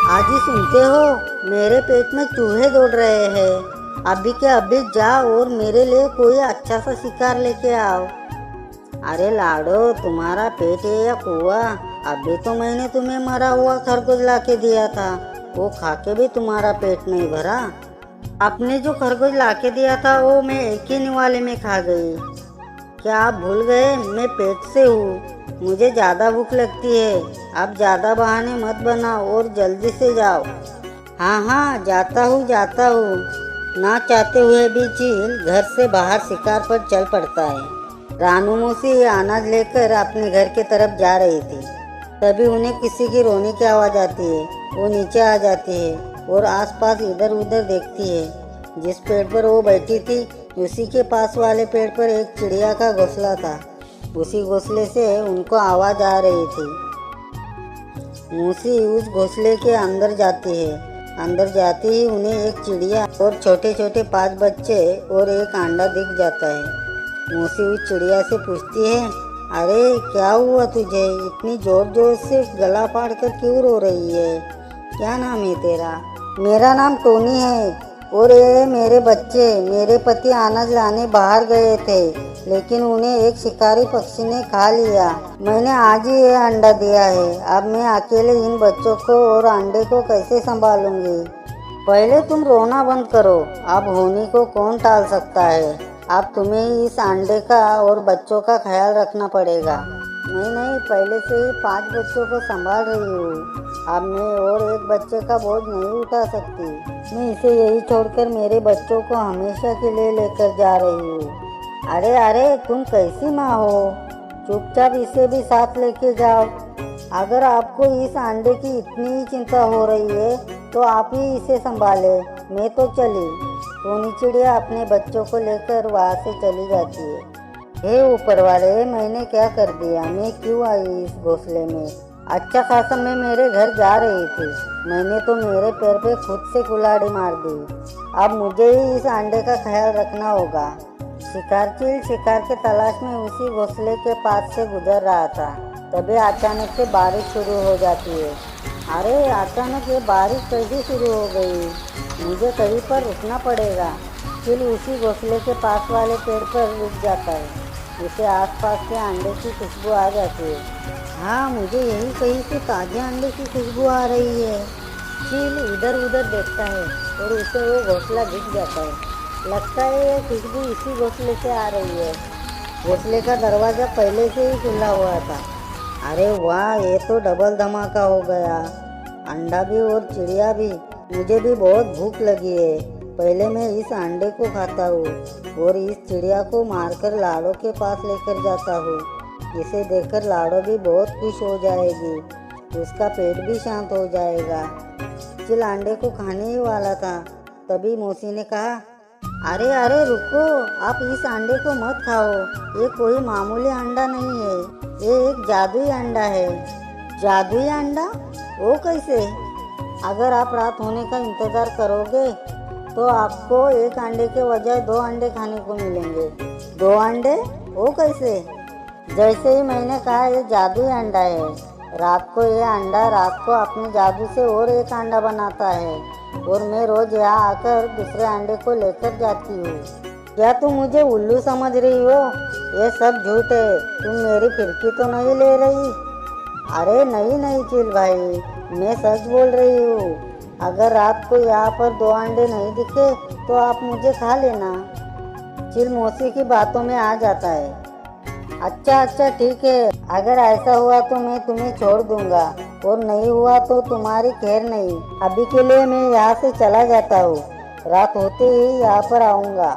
आज ही सुनते हो, मेरे पेट में चूहे दौड़ रहे हैं। अभी के अभी जाओ और मेरे लिए कोई अच्छा सा शिकार लेके आओ। अरे लाडो, तुम्हारा पेट है या कुआ? अभी तो मैंने तुम्हें मरा हुआ खरगोश ला के दिया था, वो खा के भी तुम्हारा पेट नहीं भरा। आपने जो खरगोश ला के दिया था वो मैं एक ही निवाले में खा गई। क्या आप भूल गए मैं पेट से हूँ? मुझे ज़्यादा भूख लगती है। आप ज़्यादा बहाने मत बनाओ और जल्दी से जाओ। हाँ हाँ, जाता हूँ। ना चाहते हुए भी चील घर से बाहर शिकार पर चल पड़ता है। रानू मौसी अनाज लेकर अपने घर की तरफ जा रही थी, तभी उन्हें किसी की रोने की आवाज़ आती है। वो नीचे आ जाती है और आसपास इधर उधर देखती है। जिस पेड़ पर वो बैठी थी उसी के पास वाले पेड़ पर एक चिड़िया का घोंसला था। उसी घोंसले से उनको आवाज़ आ रही थी। मूसी उस घोंसले के अंदर जाती है। अंदर जाते ही उन्हें एक चिड़िया और छोटे छोटे 5 बच्चे और एक अंडा दिख जाता है। मूसी उस चिड़िया से पूछती है, अरे क्या हुआ तुझे? इतनी जोर जोर से गला फाड़ कर क्यों रो रही है? क्या नाम है तेरा? मेरा नाम टोनी है और ये मेरे बच्चे। मेरे पति अनाज लाने बाहर गए थे, लेकिन उन्हें एक शिकारी पक्षी ने खा लिया। मैंने आज ही ये अंडा दिया है। अब मैं अकेले इन बच्चों को और अंडे को कैसे संभालूंगी? पहले तुम रोना बंद करो। अब होनी को कौन टाल सकता है? अब तुम्हें इस अंडे का और बच्चों का ख्याल रखना पड़ेगा। नहीं, पहले से ही 5 बच्चों को संभाल रही हूँ। अब मैं और एक बच्चे का बोझ नहीं उठा सकती। मैं इसे यही छोड़कर मेरे बच्चों को हमेशा के लिए लेकर जा रही हूँ। अरे तुम कैसी माँ हो? चुपचाप इसे भी साथ लेके जाओ। अगर आपको इस अंडे की इतनी ही चिंता हो रही है तो आप ही इसे संभाले। मैं तो चली। टोनी चिड़िया अपने बच्चों को लेकर वहाँ से चली जाती है। हे ऊपर वाले, मैंने क्या कर दिया? मैं क्यों आई इस घोंसले में? अच्छा खासा मैं मेरे घर जा रही थी, मैंने तो मेरे पैर पे खुद से कुल्हाड़ी मार दी। अब मुझे ही इस अंडे का ख्याल रखना होगा। शिकार चील शिकार के तलाश में उसी घोंसले के पास से गुजर रहा था, तभी अचानक से बारिश शुरू हो जाती है। अरे अचानक ये बारिश कैसे शुरू हो गई? मुझे कहीं पर रुकना पड़ेगा। चील उसी घोंसले के पास वाले पेड़ पर रुक जाता है। उसे आसपास के अंडे की खुशबू आ जाती है। हाँ, मुझे यही कहीं से ताजे अंडे की खुशबू आ रही है। चील इधर उधर देखता है और उसे वो घोंसला दिख जाता है। लगता है ये खुशबू इसी घोंसले से आ रही है। घोंसले का दरवाज़ा पहले से ही खुला हुआ था। अरे वाह, ये तो डबल धमाका हो गया। अंडा भी और चिड़िया भी। मुझे भी बहुत भूख लगी है। पहले मैं इस अंडे को खाता हूँ और इस चिड़िया को मारकर लाडो के पास लेकर जाता हूँ। इसे देखकर लाडो भी बहुत खुश हो जाएगी, उसका पेट भी शांत हो जाएगा। चिल अंडे को खाने ही वाला था, तभी मौसी ने कहा, अरे रुको, आप इस अंडे को मत खाओ। ये कोई मामूली अंडा नहीं है, ये एक जादुई अंडा है। जादुई अंडा? वो कैसे? अगर आप रात होने का इंतज़ार करोगे तो आपको एक अंडे के बजाय 2 अंडे खाने को मिलेंगे। 2 अंडे? वो कैसे? जैसे ही मैंने कहा, ये जादुई अंडा है। रात को ये अंडा रात को अपने जादू से और एक अंडा बनाता है और मैं रोज यहाँ आकर दूसरे अंडे को लेकर जाती हूँ। क्या तुम मुझे उल्लू समझ रही हो? ये सब झूठ है। तुम मेरी फिरकी तो नहीं ले रही? अरे नहीं चिल भाई, मैं सच बोल रही हूँ। अगर रात को यहाँ पर 2 अंडे नहीं दिखे तो आप मुझे खा लेना। चिल मौसी की बातों में आ जाता है। अच्छा ठीक है, अगर ऐसा हुआ तो मैं तुम्हें छोड़ दूंगा और नहीं हुआ तो तुम्हारी खैर नहीं। अभी के लिए मैं यहाँ से चला जाता हूँ, रात होते ही यहाँ पर आऊँगा।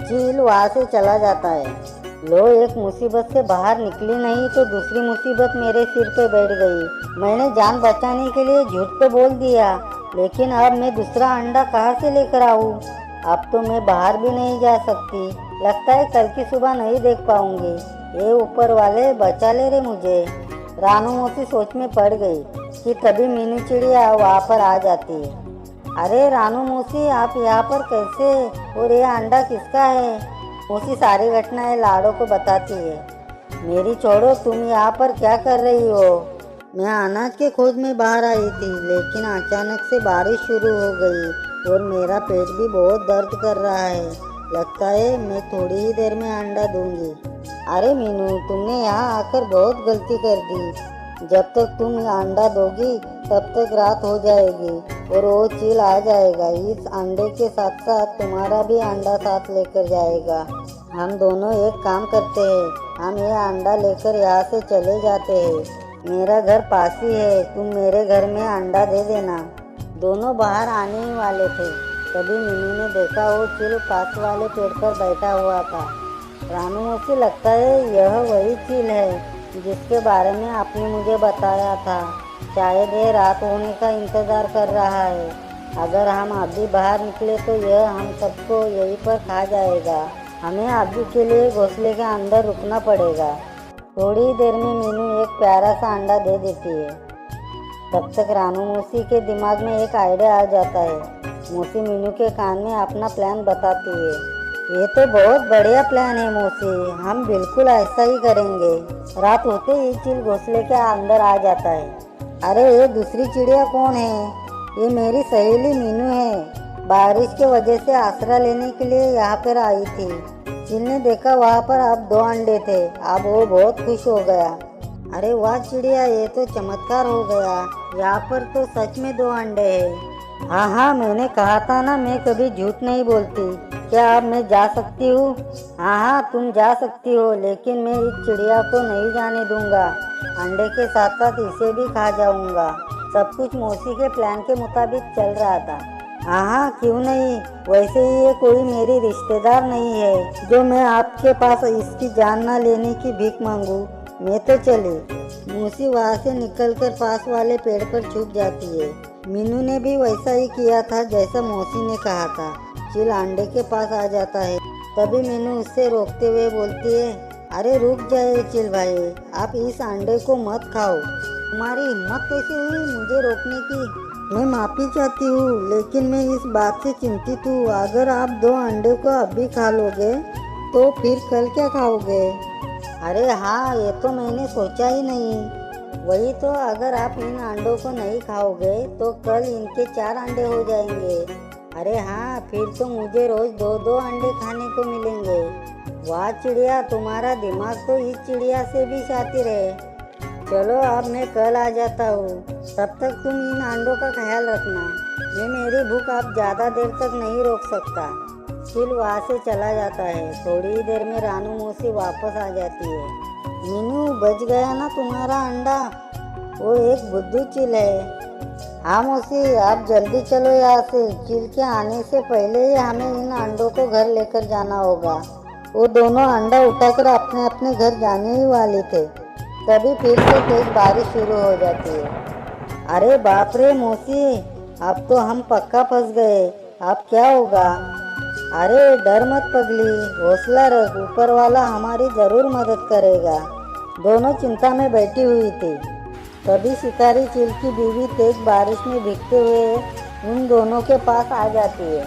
चील वहाँ से चला जाता है। लो, एक मुसीबत से बाहर निकली नहीं तो दूसरी मुसीबत मेरे सिर पे बैठ गई। मैंने जान बचाने के लिए झूठ तो बोल दिया, लेकिन अब मैं दूसरा अंडा कहाँ से लेकर आऊँ? अब तो मैं बाहर भी नहीं जा सकती। लगता है कल की सुबह नहीं देख पाऊंगी। ये ऊपर वाले बचा ले रे मुझे। रानू मौसी सोच में पड़ गई कि तभी मीनू चिड़िया वहाँ पर आ जाती है। अरे रानू मौसी, आप यहाँ पर कैसे? और ये अंडा किसका है? मौसी सारी घटनाएं लाडो को बताती है। मेरी छोड़ो, तुम यहाँ पर क्या कर रही हो? मैं अनाज के खोज में बाहर आई थी, लेकिन अचानक से बारिश शुरू हो गई और मेरा पेट भी बहुत दर्द कर रहा है। लगता है मैं थोड़ी ही देर में अंडा दूंगी। अरे मीनू, तुमने यहाँ आकर बहुत गलती कर दी। जब तक तुम अंडा दोगी तब तक रात हो जाएगी और वो चील आ जाएगा। इस अंडे के साथ साथ तुम्हारा भी अंडा साथ लेकर जाएगा। हम दोनों एक काम करते हैं, हम ये अंडा लेकर यहाँ से चले जाते हैं। मेरा घर पास ही है, तुम मेरे घर में अंडा दे देना। दोनों बाहर आने ही वाले थे, तभी मीनू ने देखा वो चील पास वाले पेड़ पर बैठा हुआ था। रानू मौसी, लगता है यह वही चील है जिसके बारे में आपने मुझे बताया था। शायद ये रात होने का इंतज़ार कर रहा है। अगर हम अभी बाहर निकले तो यह हम सबको यहीं पर खा जाएगा। हमें अभी के लिए घोंसले के अंदर रुकना पड़ेगा। थोड़ी देर में मीनू एक प्यारा सा अंडा दे देती है। तब तक रानू मौसी के दिमाग में एक आइडिया आ जाता है। मौसी मीनू के कान में अपना प्लान बताती है। ये तो बहुत बढ़िया प्लान है मौसी, हम बिल्कुल ऐसा ही करेंगे। रात होते ही चील घोंसले के अंदर आ जाता है। अरे ये दूसरी चिड़िया कौन है? ये मेरी सहेली मीनू है। बारिश की वजह से आसरा लेने के लिए यहाँ पर आई थी। चील ने देखा वहाँ पर अब 2 अंडे थे। अब वो बहुत खुश हो गया। अरे वाह चिड़िया, ये तो चमत्कार हो गया। यहाँ पर तो सच में 2 अंडे हैं। हाँ हाँ, मैंने कहा था ना, मैं कभी झूठ नहीं बोलती। क्या अब मैं जा सकती हूँ? हाँ हाँ, तुम जा सकती हो, लेकिन मैं इस चिड़िया को नहीं जाने दूंगा। अंडे के साथ साथ इसे भी खा जाऊंगा। सब कुछ मौसी के प्लान के मुताबिक चल रहा था। हाँ हाँ, क्यों नहीं। वैसे ही ये कोई मेरी रिश्तेदार नहीं है जो मैं आपके पास इसकी जान न लेने की भीख मांगू। मैं तो चली। मौसी वहाँ से निकलकर पास वाले पेड़ पर छुप जाती है। मीनू ने भी वैसा ही किया था जैसा मौसी ने कहा था। चील अंडे के पास आ जाता है। तभी मीनू उससे रोकते हुए बोलती है, अरे रुक जाए चील भाई, आप इस अंडे को मत खाओ। तुम्हारी हिम्मत कैसे हुई मुझे रोकने की? मैं माफ़ी चाहती हूँ, लेकिन मैं इस बात से चिंतित हूँ। अगर आप 2 अंडे को अभी खा लोगे तो फिर कल क्या खाओगे? अरे हाँ, ये तो मैंने सोचा ही नहीं। वही तो, अगर आप इन अंडों को नहीं खाओगे तो कल इनके 4 अंडे हो जाएंगे। अरे हाँ, फिर तो मुझे रोज 2-2 अंडे खाने को मिलेंगे। वाह चिड़िया, तुम्हारा दिमाग तो इस चिड़िया से भी शातिर है। चलो अब मैं कल आ जाता हूँ, तब तक तुम इन अंडों का ख्याल रखना। मैं मेरी भूख अब ज़्यादा देर तक नहीं रोक सकता। चील वहाँ से चला जाता है। थोड़ी ही देर में रानू मौसी वापस आ जाती है। मीनू, बच गया ना तुम्हारा अंडा? वो एक बुद्धू चील है। हाँ मौसी, आप जल्दी चलो यहाँ से। चील के आने से पहले ही हमें इन अंडों को घर लेकर जाना होगा। वो दोनों अंडा उठाकर अपने अपने घर जाने ही वाले थे। तभी फिर से तेज बारिश शुरू हो जाती है। अरे बाप रे मौसी, अब तो हम पक्का फंस गए। अब क्या होगा? अरे डर मत पगली, हौसला रख, ऊपर वाला हमारी जरूर मदद करेगा। दोनों चिंता में बैठी हुई थी। तभी शिकारी चील की बीवी तेज बारिश में भीगते हुए उन दोनों के पास आ जाती है।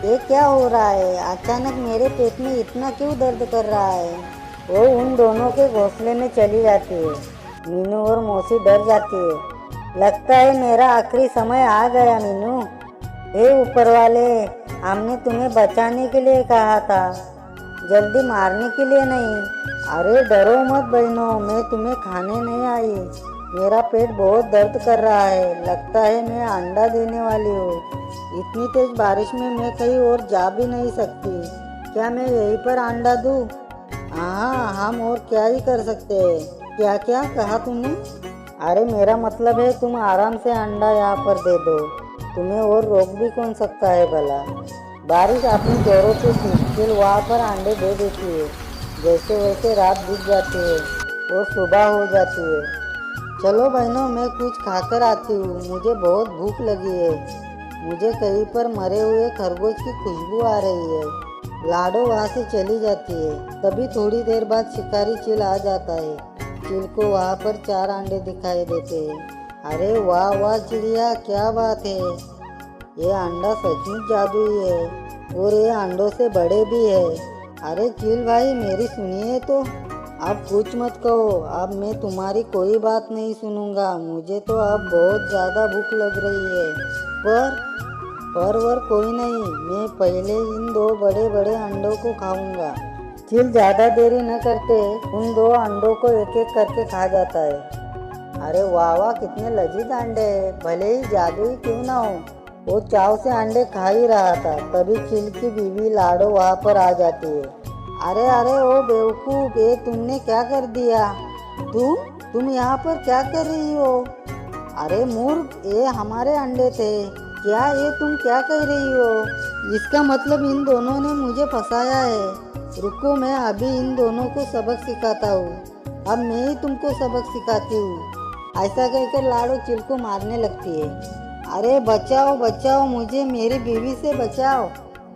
ये क्या हो रहा है? अचानक मेरे पेट में इतना क्यों दर्द कर रहा है? वो उन दोनों के घोंसले में चली जाती है। मीनू और मौसी डर जाती है। लगता है मेरा आखिरी समय आ गया मीनू। हे ऊपर वाले, हमने तुम्हें बचाने के लिए कहा था, जल्दी मारने के लिए नहीं। अरे डरो मत बहनों, मैं तुम्हें खाने नहीं आई। मेरा पेट बहुत दर्द कर रहा है। लगता है मैं अंडा देने वाली हूँ। इतनी तेज बारिश में मैं कहीं और जा भी नहीं सकती। क्या मैं यहीं पर अंडा दूँ? हाँ, हम और क्या ही कर सकते हैं। क्या क्या कहा तुमने? अरे मेरा मतलब है तुम आराम से अंडा यहाँ पर दे दो। तुम्हें और रोक भी कौन सकता है भला? बारिश अपनी जोरों से चील वहाँ पर अंडे दे देती है। जैसे वैसे रात बीत जाती है और सुबह हो जाती है। चलो बहनों, मैं कुछ खाकर आती हूँ, मुझे बहुत भूख लगी है। मुझे कहीं पर मरे हुए खरगोश की खुशबू आ रही है। लाडो वहाँ से चली जाती है। तभी थोड़ी देर बाद शिकारी चील आ जाता है। चील को वहाँ पर 4 अंडे दिखाई देते हैं। अरे वाह वाह चिड़िया, क्या बात है। ये अंडा सचमुच जादुई है और ये अंडों से बड़े भी है। अरे चील भाई, मेरी सुनिए तो। अब कुछ मत कहो, अब मैं तुम्हारी कोई बात नहीं सुनूंगा। मुझे तो अब बहुत ज़्यादा भूख लग रही है। पर कोई नहीं, मैं पहले इन 2 बड़े बड़े अंडों को खाऊंगा। चिल ज़्यादा देरी न करते उन 2 अंडों को एक एक करके खा जाता है। अरे वाह वाह, कितने लजीज अंडे हैं, भले ही जादुई क्यों ना हो। वो चाव से अंडे खा ही रहा था, तभी चिल की बीवी लाडो वहाँ पर आ जाती है। अरे अरे ओ बेवकूफ, ये तुमने क्या कर दिया? तुम यहाँ पर क्या कर रही हो? अरे मूर्ख, ये हमारे अंडे थे। क्या ये तुम क्या कह रही हो? इसका मतलब इन दोनों ने मुझे फंसाया है। रुको, मैं अभी इन दोनों को सबक सिखाता हूँ। अब मैं ही तुमको सबक सिखाती हूँ। ऐसा कहकर लाडो चिल को मारने लगती है। अरे बचाओ बचाओ मुझे, मेरी बीवी से बचाओ।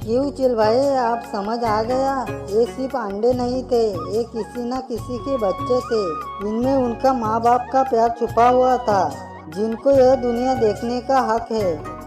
क्यों चिल भाई, आप समझ आ गया? ये सिर्फ अंडे नहीं थे, ये किसी न किसी के बच्चे थे। इनमें उनका माँ बाप का प्यार छुपा हुआ था, जिनको यह दुनिया देखने का हक है।